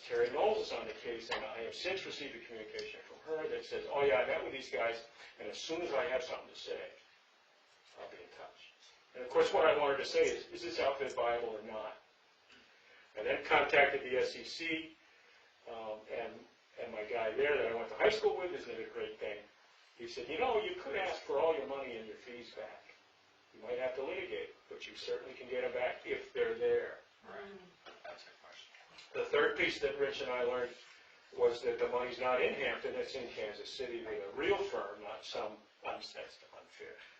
Terry Knowles is on the case, and I have since received a communication from her that says, oh yeah, I met with these guys, and as soon as I have something to say, I'll be in touch. And of course, what I wanted to say is this outfit viable or not? I then contacted the SEC, and my guy there that I went to high school with is did a great thing. He said, you know, you could ask for all your money and your fees back. You might have to litigate, but you certainly can get them back if they're there. Right. That's a question. The third piece that Rich and I learned was that the money's not in Hampton, it's in Kansas City with a real firm, not some unfair.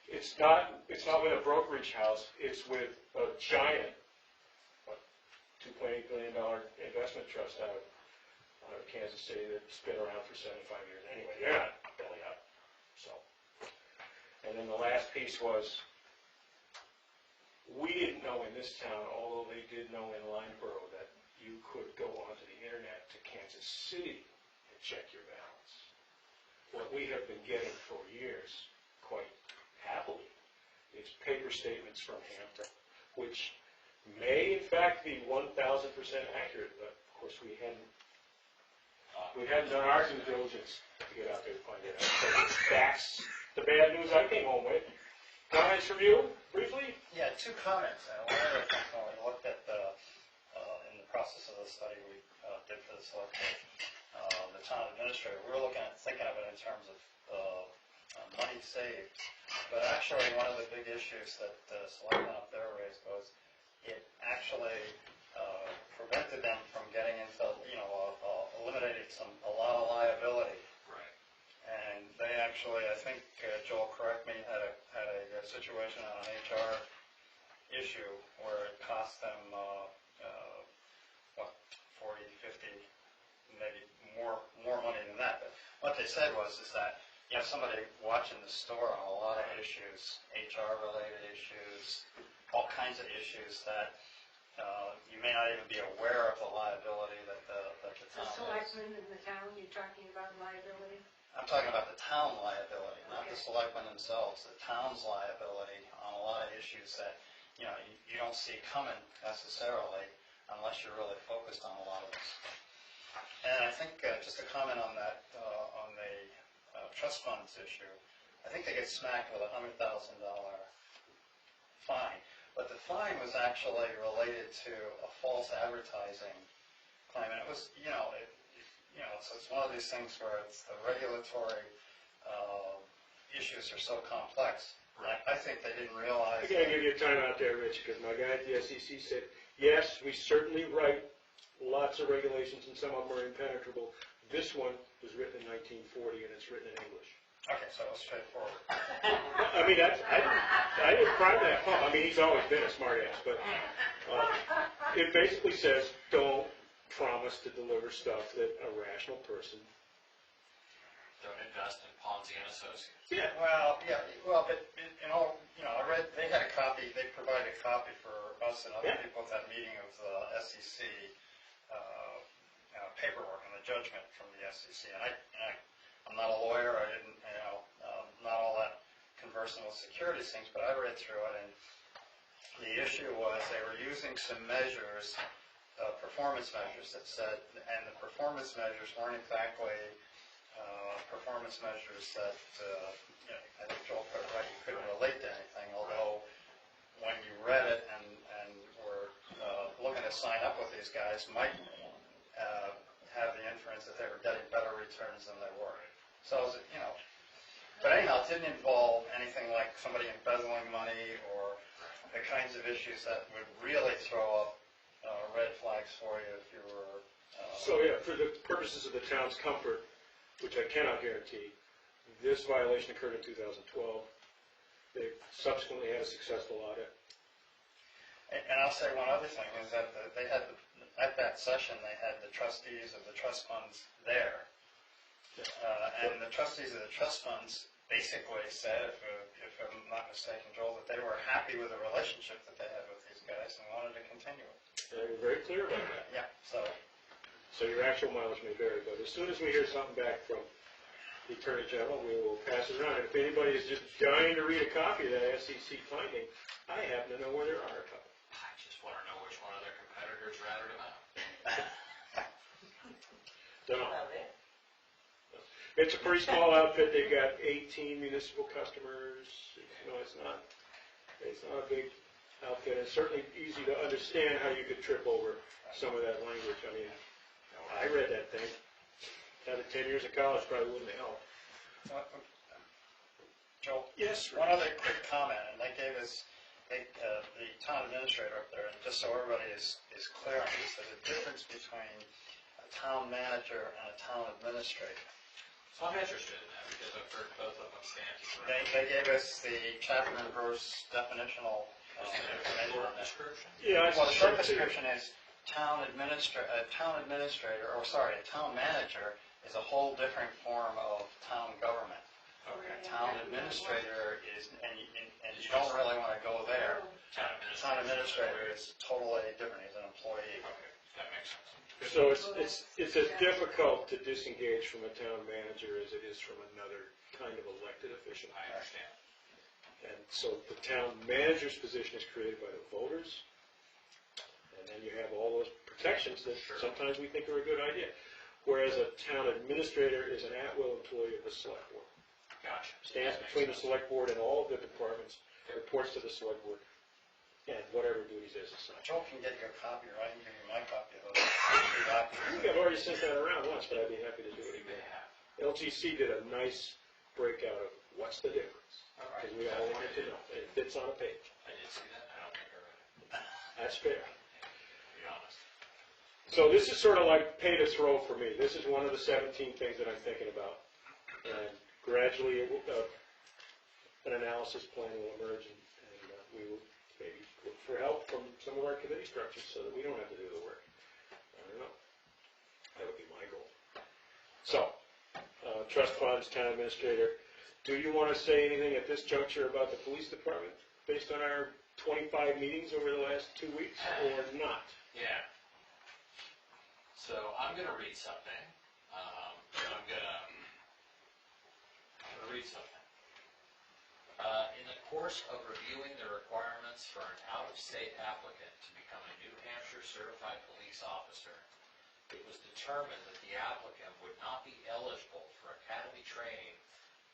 It's not with a brokerage house, it's with a giant, $2.8 billion investment trust out of Kansas City that's been around for 75 years. Anyway, they're not belly up. So, and then the last piece was, we didn't know in this town, although they did know in Lineborough, that you could go onto the internet to Kansas City and check your balance. What we have been getting for years, quite happily, is paper statements from Hampton, which may in fact be 1,000% accurate, but of course we hadn't done our due diligence to get out there to find it out. So that's the bad news I came home with. Comments from you, briefly? Yeah, two comments. One of the things when we looked at in the process of the study we did for the Selectmen, the town administrator, we were thinking of it in terms of money saved. But actually, one of the big issues that the Selectmen up there raised was it actually prevented them from getting into, eliminated a lot of liability. Right. And they actually, I think, Joel, correct me, had a situation on an HR issue where it cost them, 40, 50, maybe more money than that. But what they said was that you have somebody watching the store on a lot of issues, HR-related issues, all kinds of issues that you may not even be aware of the liability that the town has. The selectmen in the town, you're talking about liability? I'm talking about the town liability, not the selectmen themselves. The town's liability on a lot of issues that you don't see coming necessarily unless you're really focused on a lot of this. And I think just a comment on that on the trust funds issue. I think they get smacked with a $100,000 fine, but the fine was actually related to a false advertising claim, and it was so it's one of these things where it's the regulatory issues are so complex. Right. I think they didn't realize. I gotta give you a time out there, Rich, because my guy at the SEC said, yes, we certainly write lots of regulations, and some of them are impenetrable. This one was written in 1940, and it's written in English. Okay, so it was straightforward. I mean, I didn't prime that pump. I mean, he's always been a smart ass, but it basically says, don't promise to deliver stuff that a rational person. Don't invest in Ponzi and Associates. Yeah. Well, but I read they had a copy. They provided a copy for us and other people at that meeting of the SEC paperwork and the judgment from the SEC. And I'm not a lawyer. I didn't, not all that conversant with securities things, but I read through it, and the issue was they were using some measures, performance measures that said, and the performance measures weren't exactly performance measures that, I think Joel put it right, you couldn't relate to anything, although when you read it and were looking to sign up with these guys, might have the inference that they were getting better returns than they were. So, but anyhow, it didn't involve anything like somebody embezzling money or the kinds of issues that would really throw up red flags for you if you were... So yeah, for the purposes of the town's comfort, which I cannot guarantee, this violation occurred in 2012. They subsequently had a successful audit. And I'll say one other thing is that they had, at that session, they had the trustees of the trust funds there. And the trustees of the trust funds basically said, if I'm not mistaken, Joel, that they were happy with the relationship that they had with these guys and wanted to continue it. They were very clear about that. Yeah, so your actual mileage may vary, but as soon as we hear something back from the Attorney General, we will pass it around. And if anybody is just dying to read a copy of that SEC finding, I happen to know where there are a couple. I just want to know which one of their competitors ratted them out. It's a pretty small outfit. They've got 18 municipal customers. You know, it's not a big outfit. It's certainly easy to understand how you could trip over some of that language. I mean, I read that thing. Had it 10 years of college probably wouldn't have helped. Joe? Yes, One other quick comment, and they gave us, the town administrator up there, and just so everybody is clear on this, there's a difference between a town manager and a town administrator. So I'm interested in that because I've heard both of them stand to They gave us the chapter and verse definitional information on that. description. Yeah, Well, the short description is a town manager is a whole different form of town government. Okay. A town administrator is, and you don't really want to go there. Town administrator is totally different, he's an employee. Okay, that makes sense. So it's as difficult to disengage from a town manager as it is from another kind of elected official. I understand. And so the town manager's position is created by the voters, and then you have all those protections that sometimes we think are a good idea. Whereas a town administrator is an at-will employee of the select board. Gotcha. Stands between the select board and all of the departments, reports to the select board, and whatever duties is assigned. Joe can get your copy, or I can give you my copy of those I think I've documents. already sent that around once, but I'd be happy to do it You may again. have. LGC did a nice breakout of what's the difference, All right. because we all wanted to know. It fits on a page. I did see that. I don't think I read it. That's fair. To be honest. So this is sort of like pay to throw for me. This is one of the 17 things that I'm thinking about. And gradually, an analysis plan will emerge, and we will maybe look for help from some of our committee structures so that we don't have to do the work. I don't know. That would be my goal. So, trust funds, town administrator. Do you want to say anything at this juncture about the police department based on our 25 meetings over the last 2 weeks, or not? Yeah. So I'm going to read something. I'm going to read something. In the course of reviewing the requirements for an out-of-state applicant to become a New Hampshire certified police officer, it was determined that the applicant would not be eligible for academy training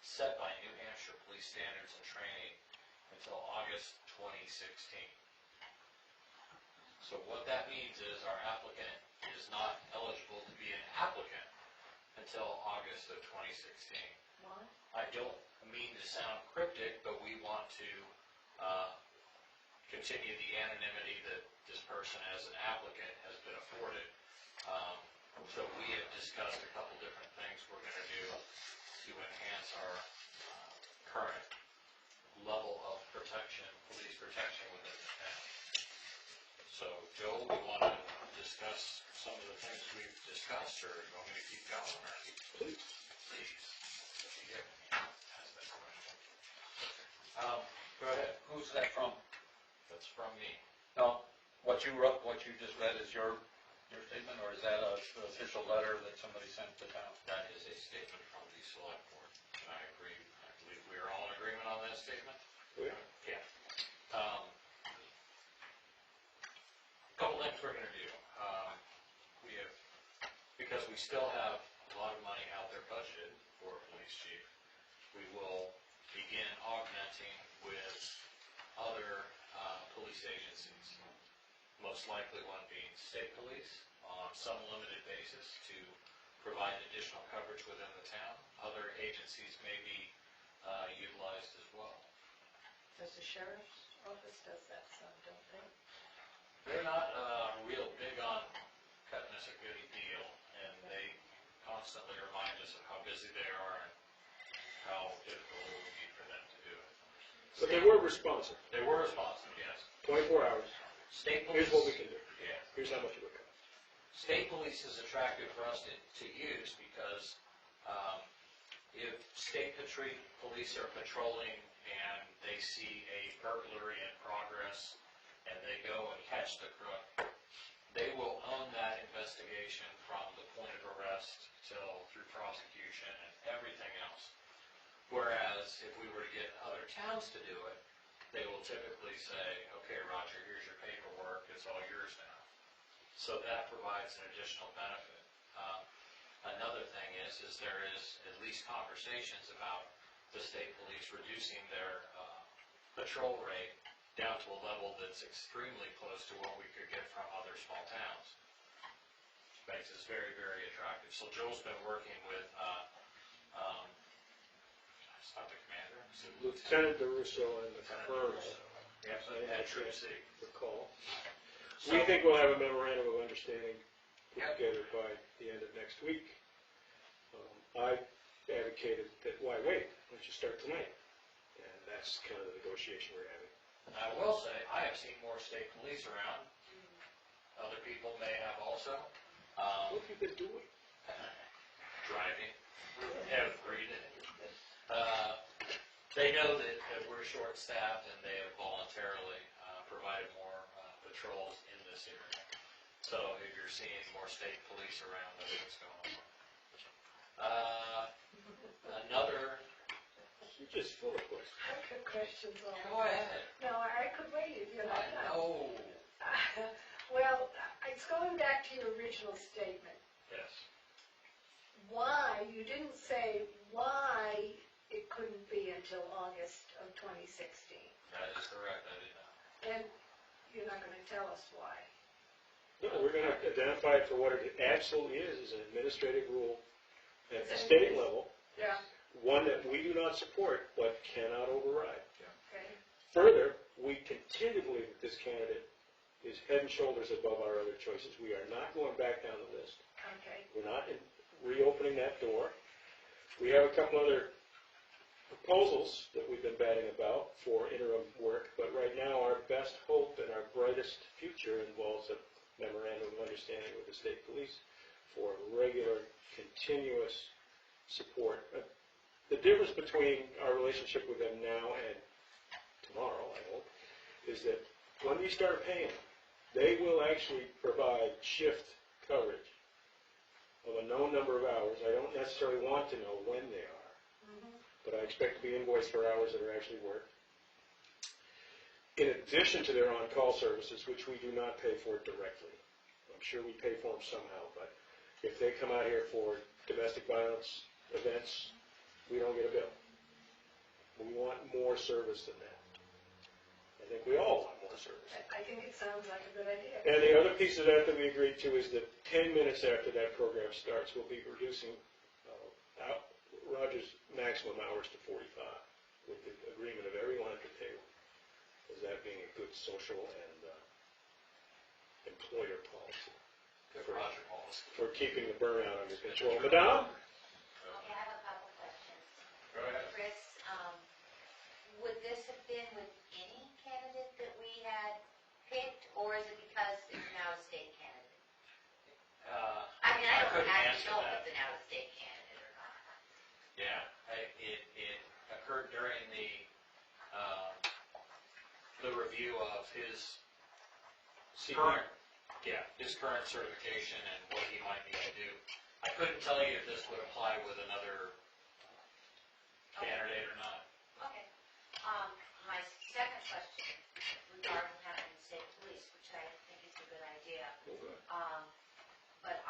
set by New Hampshire Police Standards and Training until August 2016. So what that means is our applicant is not eligible to be an applicant until August of 2016. Why? I don't mean to sound cryptic, but we want to continue the anonymity that this person as an applicant has been afforded. So we have discussed a couple different things we're going to do to enhance our current level of protection, police protection within the town. So, Joe, we want to discuss some of the things we've discussed, or you want me to keep going? Or? Please. Please. Yeah. Ask that question. Go ahead. Who's that from? That's from me. No, what you wrote, what you just read is your statement, or is that an official letter that somebody sent to town? That is a statement from the select board. I agree. I believe we are all in agreement on that statement. We are. Yeah. Couple things we're going to do. We have, because we still have a lot of money out there budgeted for a police chief, we will begin augmenting with other police agencies. Most likely one being state police on some limited basis to provide additional coverage within the town. Other agencies may be utilized as well. Does the sheriff's office does that some, don't they? They're not real big on cutting us a goody deal, and they constantly remind us of how busy they are and how difficult it would be for them to do it. But they were responsive. They were responsive, yes. 24 hours. State police. Here's what we can do. Yeah. Here's how much it would cost. State police is attractive for us to use because if state police are patrolling and they see a burglary in progress and they go and catch the crook, they will own that investigation from the point of arrest till through prosecution and everything else. Whereas if we were to get other towns to do it, they will typically say, okay, Roger, here's your paperwork, it's all yours now. So that provides an additional benefit. Another thing is progress is there is at least conversations about the state police reducing their patrol rate down to a level that's extremely close to what we could get from other small towns. Makes us very, very attractive. So Joel's been working with, it's not the commander, it's the Lieutenant DeRusso and the colonel. Yes, I at Troop C. recall. So, We think we'll have a memorandum of understanding put Yep. together by the end of next week. I advocated that, why wait? Let's just start tonight. And that's kind of the negotiation we're having. I will say, I have seen more state police around. Other people may have also. What have you been doing? Driving, have reading. They know that we're short-staffed and they have voluntarily provided more patrols in this area. So if you're seeing more state police around, that's what's going on. Another, You're just full of questions. I have questions on go ahead. No, I could wait if you I like. know. Well, it's going back to your original statement. Yes. Why, you didn't say why it couldn't be until August of 2016. That is correct, I did not. And you're not going to tell us why. No, we're going to identify it for what it absolutely is an administrative rule at the state level, Yeah. one that we do not support but cannot override. Okay. Further, we continue to believe that this candidate is head and shoulders above our other choices. We are not going back down the list. Okay. We're not reopening that door. We have a couple other proposals that we've been batting about for interim work, but right now our best hope and our brightest future involves a memorandum of understanding with the state police for regular, continuous support. The difference between our relationship with them now and tomorrow, I hope, is that when we start paying them, they will actually provide shift coverage of a known number of hours. I don't necessarily want to know when they are, but I expect to be invoiced for hours that are actually worked. In addition to their on-call services, which we do not pay for directly. I'm sure we pay for them somehow, but if they come out here for domestic violence events, we don't get a bill. We want more service than that. I think we all want more service. I think it sounds like a good idea. And the other piece of that we agreed to is that 10 minutes after that program starts, we'll be reducing Roger's maximum hours to 45, with the agreement of everyone at the table, as that being a good social and employer policy. Good Roger policy. For keeping the burnout under control. Madame? Okay, I have a couple questions. Go ahead. Chris, would this have been with any candidate that we had picked, or is it because it's now a state candidate? I mean, I don't couldn't actually answer know that. if it's now a state candidate or not. Yeah, it occurred during the review of his current, his current certification and what he might need to do. I couldn't tell you if this would apply with another candidate or not. Okay. My second question regarding having state police, which I think is a good idea. But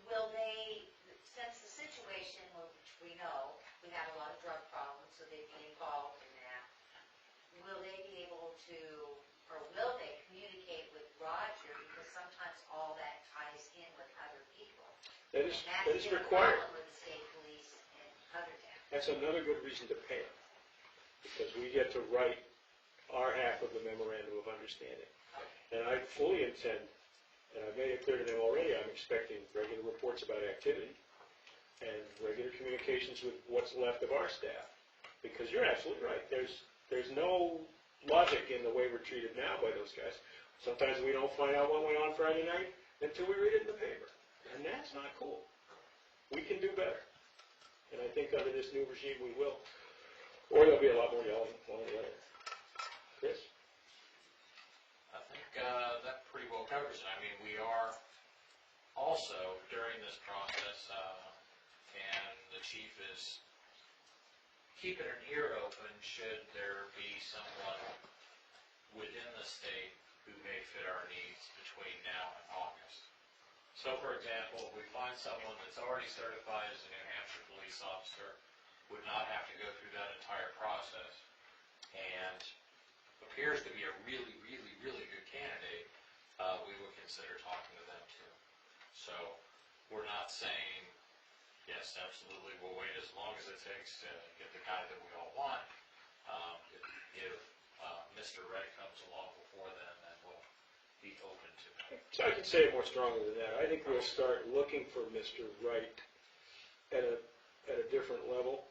will they, since the situation, which we know, we have a lot of drug problems, so they'd be involved in that, will they be able to, or will they communicate with Roger, because sometimes all that ties in with other people? That And is that's the required. problem with the state police in other towns. That's another good reason to pay them, because we get to write our half of the memorandum of understanding. And I fully intend, and I've made it clear to them already, I'm expecting regular reports about activity and regular communications with what's left of our staff. Because you're absolutely right. There's no logic in the way we're treated now by those guys. Sometimes we don't find out what went on Friday night until we read it in the paper. And that's not cool. We can do better. And I think under this new regime we will. Or there'll be a lot more yelling one or the other. Chris? I think that pretty well covers it. I mean, we are also, during this process, and the chief is keeping an ear open should there be someone within the state who may fit our needs between now and August. So for example, if we find someone that's already certified as a New Hampshire police officer, would not have to go through that entire process, and appears to be a really, really, really good candidate, we would consider talking to them too. So we're not saying, yes, absolutely, we'll wait as long as it takes to get the guy that we all want. If Mr. Wright comes along before then we'll be open to it. So I can say it more strongly than that. I think we'll start looking for Mr. Wright at a different level.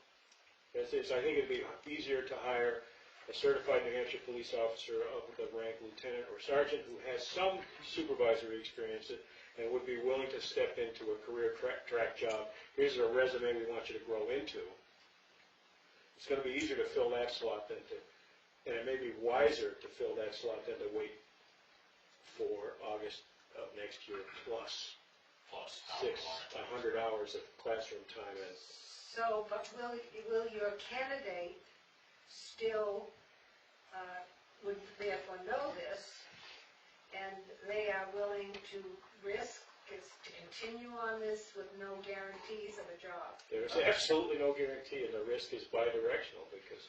I think it'd be easier to hire a certified New Hampshire police officer of the rank lieutenant or sergeant who has some supervisory experience and would be willing to step into a career track job. Here's a resume we want you to grow into. It's going to be easier to fill that slot and it may be wiser to fill that slot than to wait for August of next year plus 100 hours of classroom time. And So, but will your candidate still, would therefore know this, and they are willing to risk to continue on this with no guarantees of a job? there's absolutely no guarantee, and the risk is bidirectional, because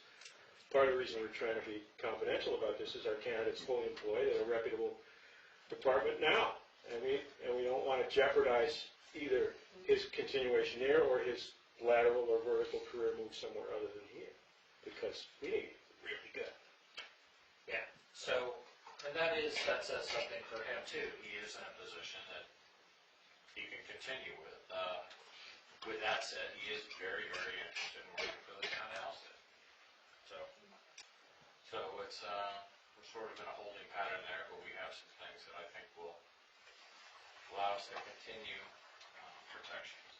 part of the reason we're trying to be confidential about this is our candidate's fully employed at a reputable department now, and we don't want to jeopardize either his continuation there or his lateral or vertical career move somewhere other than here, because we need really good. Yeah, so, and that says something for him too. He is in a position that he can continue with. With that said, he is very, very interested in working for the town of Alstead. So it's, we're sort of in a holding pattern there, but we have some things that I think will allow us to continue protections.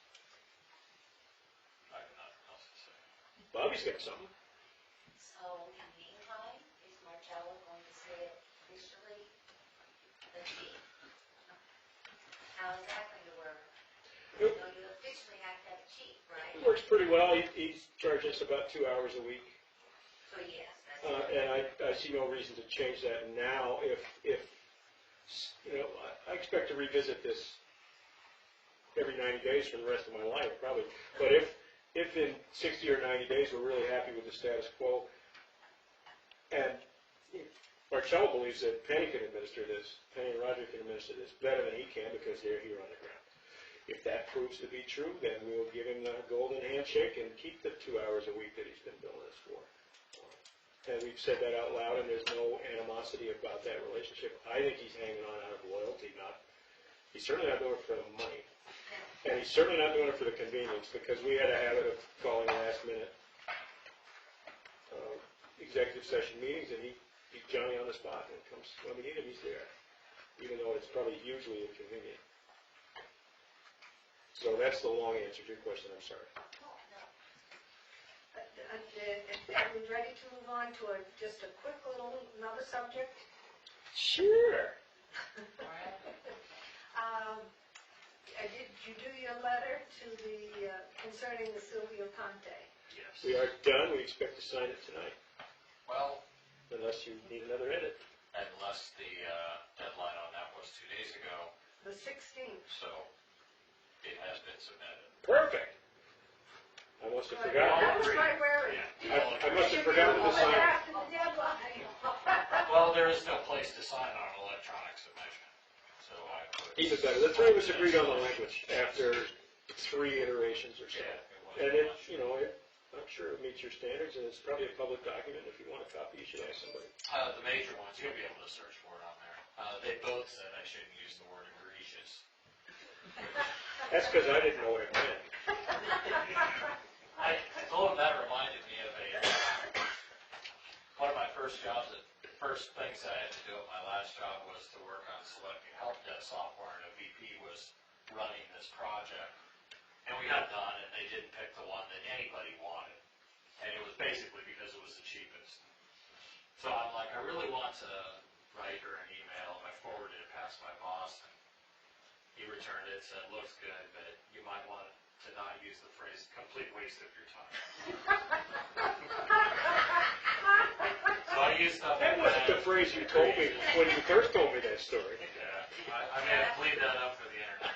I have nothing else to say. Bobby's got something. So in the meantime, is Marcello going to say it officially the chief? How is that going to work? You know, you officially have to have a chief, right? It works pretty well. He charges about 2 hours a week. So yes, that's And I see no reason to change that now. If you know, I expect to revisit this every 90 days for the rest of my life, probably. But if in 60 or 90 days we're really happy with the status quo, and Marcello believes that Penny can administer this, Penny and Roger can administer this better than he can because they're here on the ground. If that proves to be true, then we'll give him the golden handshake and keep the 2 hours a week that he's been billing us for. And we've said that out loud, and there's no animosity about that relationship. I think he's hanging on out of loyalty, he's certainly not doing it for the money. And he's certainly not doing it for the convenience, because we had a habit of calling last-minute executive session meetings, and he's Johnny on the spot, and it comes when we need him, he's there, even though it's probably hugely inconvenient. So that's the long answer to your question, I'm sorry. Are we ready to move on to just a quick little, another subject? Sure. Did you do your letter to concerning the Silvio Conte? Yes. We are done. We expect to sign it tonight, Well, unless you need another edit. unless the deadline on that was 2 days ago, The 16th. so it has been submitted. Perfect. I must have That forgotten. was my worry. I must have forgotten to sign. After the deadline. Well, there is no place to sign on an electronic submission, so I put... Even better. The three of us agreed on the language after 3 iterations or so. Yeah, And it, you know, I'm sure it meets your standards, and it's probably a public document. If you want a copy, you should ask somebody. The major ones, you'll be able to search for it on there. They both said I shouldn't use the word egregious. That's because I didn't know what it meant. I told them that reminded me of one of my first jobs. The first things I had to do at my last job was to work on selecting help desk software, and a VP was running this project. And we got done, and they didn't pick the one that anybody wanted. And it was basically because it was the cheapest. So I'm like, I really want to write her an email. I forwarded it past my boss, and he returned it, said, looks good, but you might want to not use the phrase complete waste of your time. So I used stuff That like wasn't the phrase you told me when you first told me that story. Yeah, I may have cleaned that up for the internet.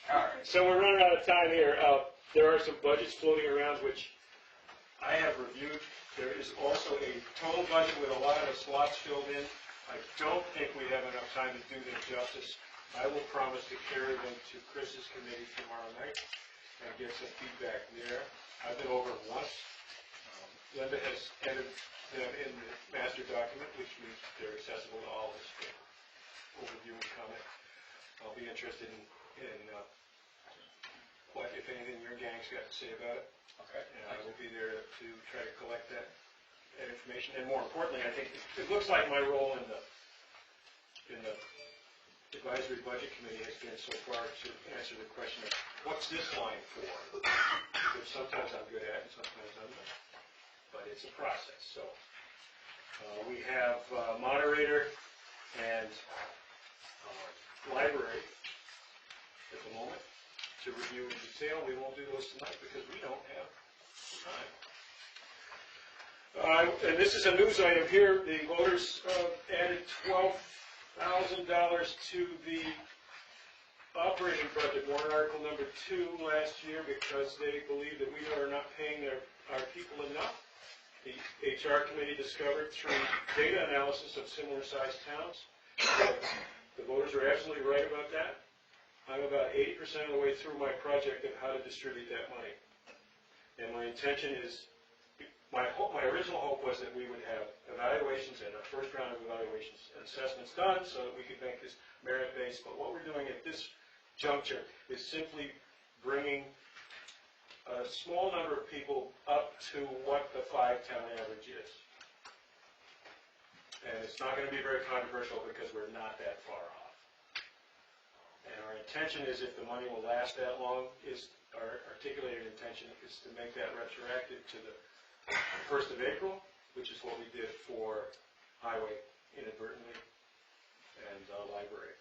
All right. So we're running out of time here. There are some budgets floating around which I have reviewed. There is also a total budget with a lot of the slots filled in. I don't think we have enough time to do them justice. I will promise to carry them to Chris's committee tomorrow night and get some feedback there. I've been over them once. Linda has entered them in the master document, which means they're accessible to all of us for overview and comment. I'll be interested in what, if anything, your gang's got to say about it. Okay. And I will be there to try to collect that information. And more importantly, I think it looks like my role in the advisory budget committee has been so far to answer the question of what's this line for? Which sometimes I'm good at and sometimes I'm not. But it's a process. So we have moderator and library at the moment to review in detail. We won't do those tonight because we don't have time. And this is a news item here. The voters added $12,000 to the operating budget, warrant article number 2 last year because they believe that we are not paying our people enough. The HR committee discovered through data analysis of similar sized towns that the voters are absolutely right about that. I'm about 80% of the way through my project of how to distribute that money. And my intention is, my original hope was that we would have evaluations and a first round of evaluations and assessments done so that we could make this merit-based. But what we're doing at this juncture is simply bringing a small number of people up to what the 5-town average is. And it's not going to be very controversial because we're not that far off. And our intention is, if the money will last that long, is our articulated intention is to make that retroactive to the 1st of April, which is what we did for highway inadvertently and library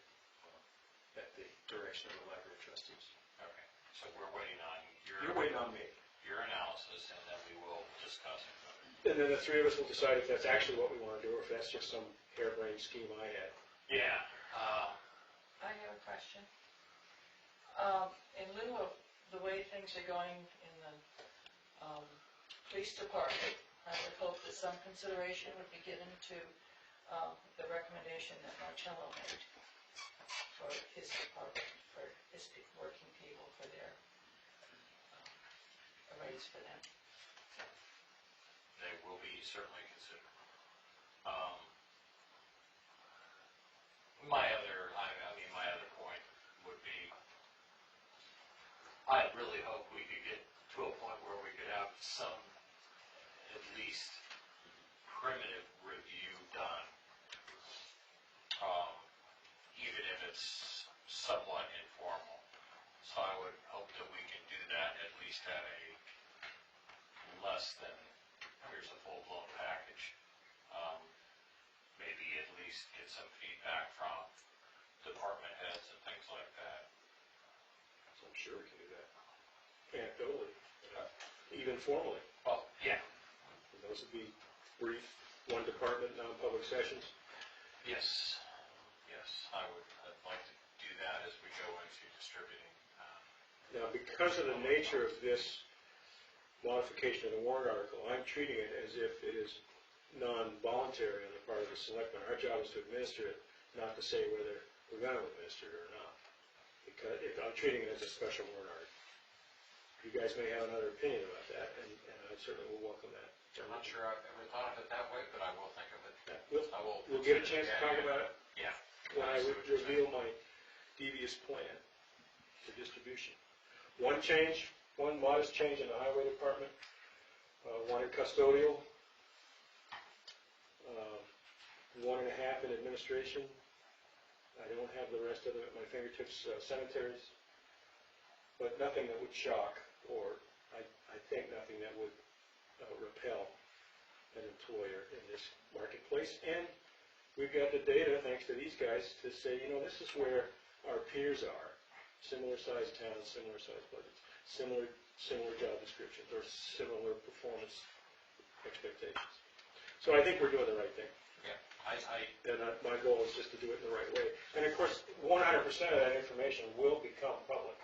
at the direction of the library trustees. Okay, so we're waiting on You're waiting on me. your analysis, and then we will discuss it. And then the three of us will decide if that's actually what we want to do or if that's just some harebrained scheme I had. Yeah. I have a question. In lieu of the way things are going in the police department, I would hope that some consideration would be given to the recommendation that Marcello made for his department, for his working people, for their a raise for them. They will be certainly considered. My other point would be, I really hope we could get to a point where we could have some, at least, primitive review done. Even if it's somewhat informal. So I would hope that we can do that, at least at a less than, here's a full-blown package. Maybe at least get some feedback from department heads and things like that. So I'm sure we can do that. Anecdotally, even formally. Well, yeah. And those would be brief, one department, non-public sessions. Yes. Yes, I'd like to do that as we go into distributing. Now, because of the nature of this modification of the warrant article, I'm treating it as if it is non-voluntary on the part of the selectmen. Our job is to administer it, not to say whether we're going to administer it or not. Because I'm treating it as a special warrant article. You guys may have another opinion about that, and I certainly will welcome that. I'm not sure I've ever thought of it that way, but I will think of it. We'll get a chance to talk about it Yeah. when I reveal my devious plan for distribution. One change, one modest change in the highway department, one in custodial, 1.5 in administration. I don't have the rest of it at my fingertips. Cemeteries, but nothing that would shock, or I think nothing that would repel an employer in this marketplace. And we've got the data, thanks to these guys, to say, this is where our peers are. Similar sized towns, similar sized budgets, similar job descriptions, or similar performance expectations. So I think we're doing the right thing. Yeah, And my goal is just to do it in the right way. And of course, 100% of that information will become public.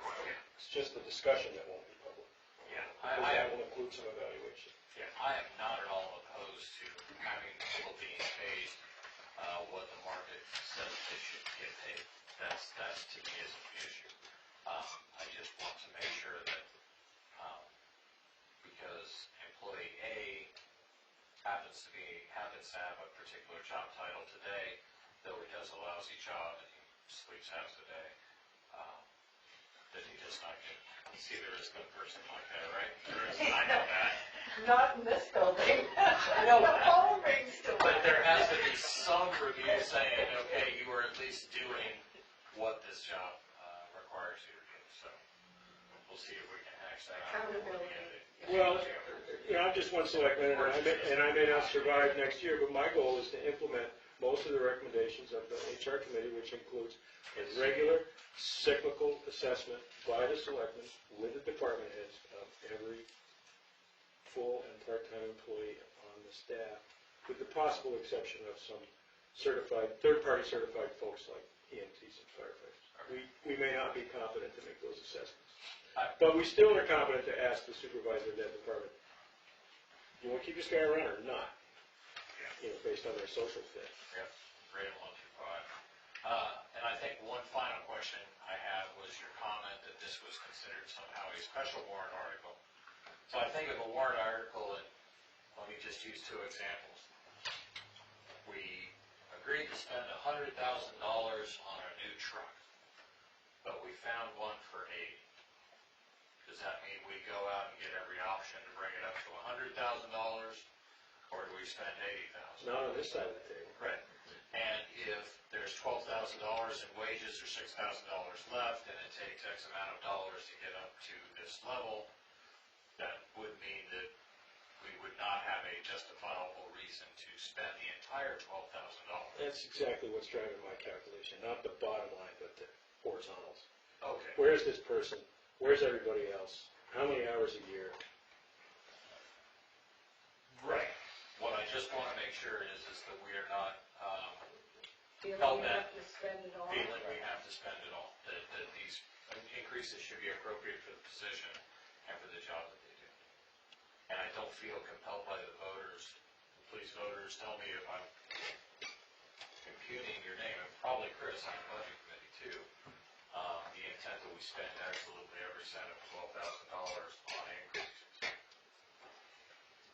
It's just the discussion that won't be public. Yeah, Because that will include some evaluation. yeah, I am not at all opposed to having people being paid what the market says they should get paid. That's to me isn't the issue. I just want to make sure that, because employee A happens to have a particular job title today, though he does a lousy job and he sleeps half the day, that he does not get. See, there is no person like that, right? There is, I know that. Not in this building. No phone rings to But there has to be some review saying, okay, you are at least doing what this job requires you to do. So we'll see if we can hash that out. Well, I'm just one selectman, and I may not survive next year, but my goal is to implement most of the recommendations of the HR committee, which includes a regular cyclical assessment by the selectmen with the department heads of every full and part-time employee on the staff, with the possible exception of some third-party certified folks like EMTs and firefighters. We may not be competent to make those assessments. But we still are competent to ask the supervisor of that department, you want to keep this guy around or not? Based on their social fit. Yep, grade 1 through 5. And I think one final question I had was your comment that this was considered somehow a special warrant article. So I think of a warrant article, and let me just use 2 examples. We agreed to spend $100,000 on a new truck, but we found one for 80. Does that mean we go out and get every option to bring it up to $100,000, or do we spend $80,000? Not on this side of the table. Right. And if there's $12,000 in wages or $6,000 left, and it takes X amount of dollars to get up to this level, that would mean that we would not have a justifiable reason to spend the entire $12,000. That's exactly what's driving my calculation, not the bottom line, but the horizontals. Okay. Where's this person? Where's everybody else? How many hours a year? Right. What I just want to make sure is that we are not Feeling held you back, have to spend it all. feeling we have to spend it all. That these increases should be appropriate for the position and for the job that they do. And I don't feel compelled by the voters. Please, voters, tell me if I'm imputing your name, and probably Chris on the budget committee too. The intent that we spend absolutely every cent of $12,000 on increases.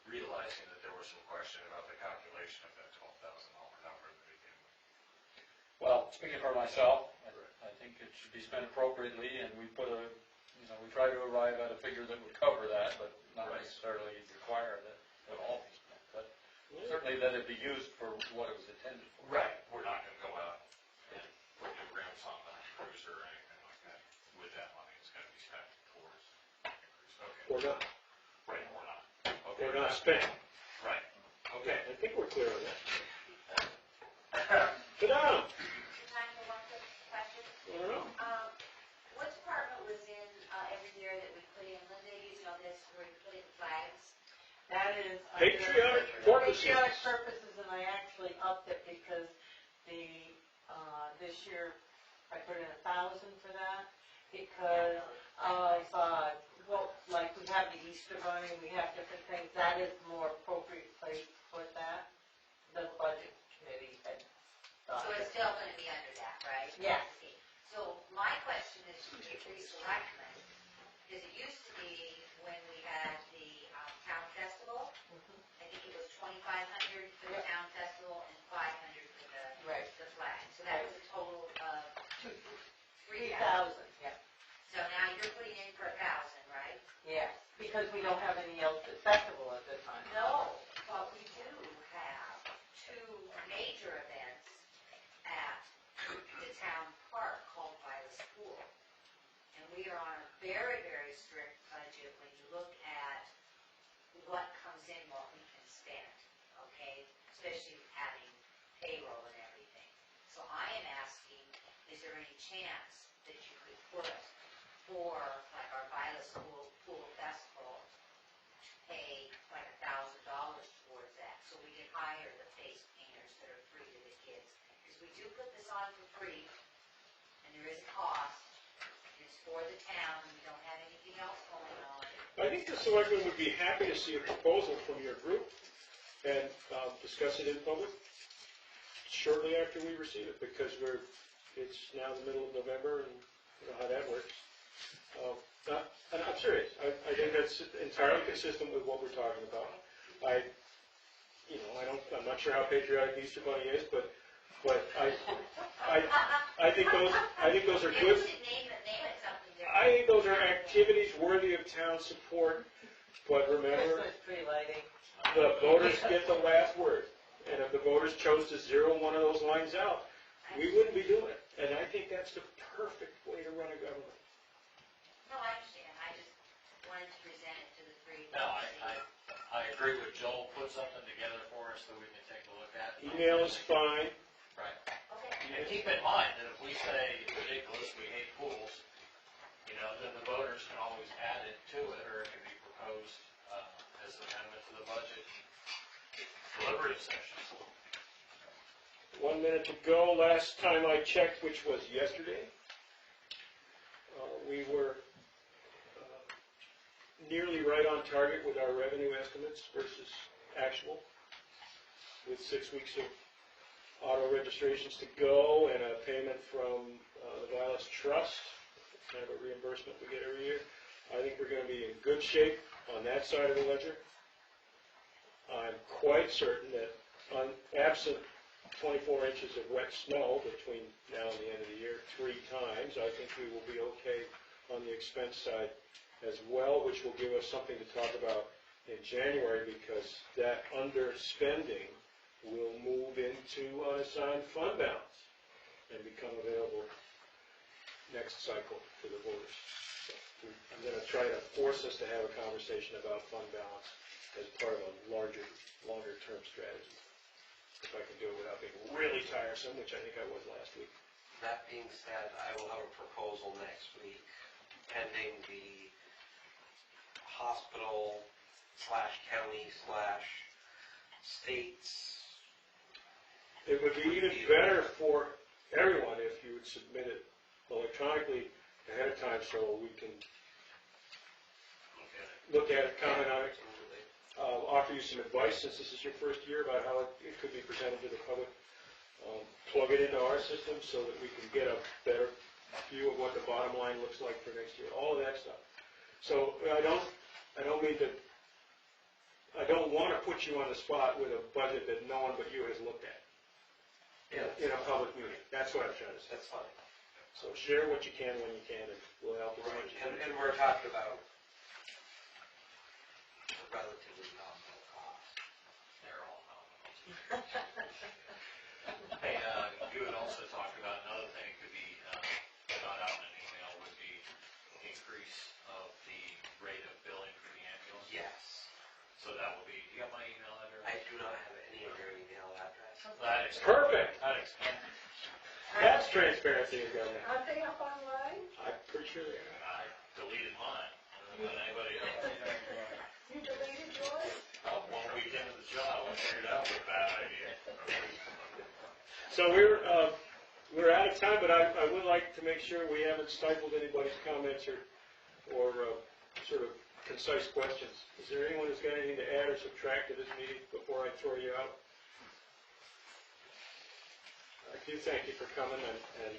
Realizing that there was some question about the calculation of that $12,000 number to begin with. Well, speaking for myself, I think it should be spent appropriately, and we we try to arrive at a figure that would cover that, but not necessarily require that it all be spent. But certainly that it be used for what it was intended for. Right. We're not going to go out and put new rims on the cruiser or anything like that. With that money, it's going to be spent towards increase. Okay. Or not? Right, or not. Okay. Or not spent? Right. Okay, I think we're clear on that. Sit down. Time for one quick question. I don't know. What department was in every year that we put in, Linda, you know this, where we put in flags? That is. Patriotic purposes. Patriotic purposes, and I actually upped it because this year I put in 1,000 for that because of, like we have the Easter Bunny, we have different things, that is more appropriate place to put that. The budget committee had thought. So it's still gonna be under that, right? Yes. Okay. So my question is to the three selectmen, because it used to be when we had the town festival, I think it was 2,500 for the town festival and 500 for Right. the flag. So that was a total of 3,000. 3,000, yeah. So now you're putting in for 1,000, right? Yes, because we don't have any else at festival at the time. No, but we do have 2 major events at the town park called by the school. And we are on a very, very strict budget when you look at what comes in, what we can spend, okay? Especially having payroll and everything. So I am asking, is there any chance that you could put for, like, our Viola School Pool Festival, to pay like $1,000 towards that, so we can hire the face painters that are free to do it's on for free, and there is a cost, it's for the town, we don't have anything else going on. I think the selectmen would be happy to see a proposal from your group and discuss it in public shortly after we receive it, because it's now the middle of November, and you know how that works. And I'm serious. I think that's entirely consistent with what we're talking about. I'm not sure how patriotic the Easter Bunny is, but I think those are Maybe good. we should name it something different. I think those are activities worthy of town support. But remember, Christmas tree lighting. the voters get the last word. And if the voters chose to zero one of those lines out, we wouldn't be doing it. And I think that's the perfect way to run a government. No, I understand, I just wanted to present it to the three. No, I agree with Joel, put something together for us that we can take a look at. Email is fine. Right. Okay. And keep in mind that if we say ridiculous, we hate pools, then the voters can always add it to it, or it can be proposed as an amendment to the budget deliberative session. 1 minute to go. Last time I checked, which was yesterday, we were nearly right on target with our revenue estimates versus actual, with 6 weeks of auto registrations to go and a payment from the Vilas Trust, kind of a reimbursement we get every year. I think we're going to be in good shape on that side of the ledger. I'm quite certain that absent 24 inches of wet snow between now and the end of the year 3 times, I think we will be okay on the expense side as well, which will give us something to talk about in January, because that underspending will move into unassigned fund balance and become available next cycle to the voters. So I'm going to try to force us to have a conversation about fund balance as part of a longer-term strategy. If I can do it without being really tiresome, which I think I was last week. That being said, I will have a proposal next week pending the hospital/county/states. It would be even better for everyone if you would submit it electronically ahead of time so we can look at it, comment on it, offer you some advice since this is your first year about how it could be presented to the public. Plug it into our system so that we can get a better view of what the bottom line looks like for next year, all of that stuff. So I don't want to put you on the spot with a budget that no one but you has looked at in a public meeting. That's what I'm trying to say. That's fine. So share what you can when you can, and we'll help as much as we can. And we're talking about a relatively nominal cost. They're all nominal. Hey, you had also talked about another thing could be shot out in an email would be increase of the rate of billing for the ambulance. Yes. So that will be, do you have my email address? I do not have any of your email address. That explains. Perfect. That explains. That's transparency in government. Aren't they up online? I'm pretty sure they are. I deleted mine, more than anybody else. You deleted yours? 1 week into the job, I figured out what a bad idea. So we're out of time, but I would like to make sure we haven't stifled anybody's comments or sort of concise questions. Is there anyone who's got anything to add or subtract to this meeting before I throw you out? I do thank you for coming, and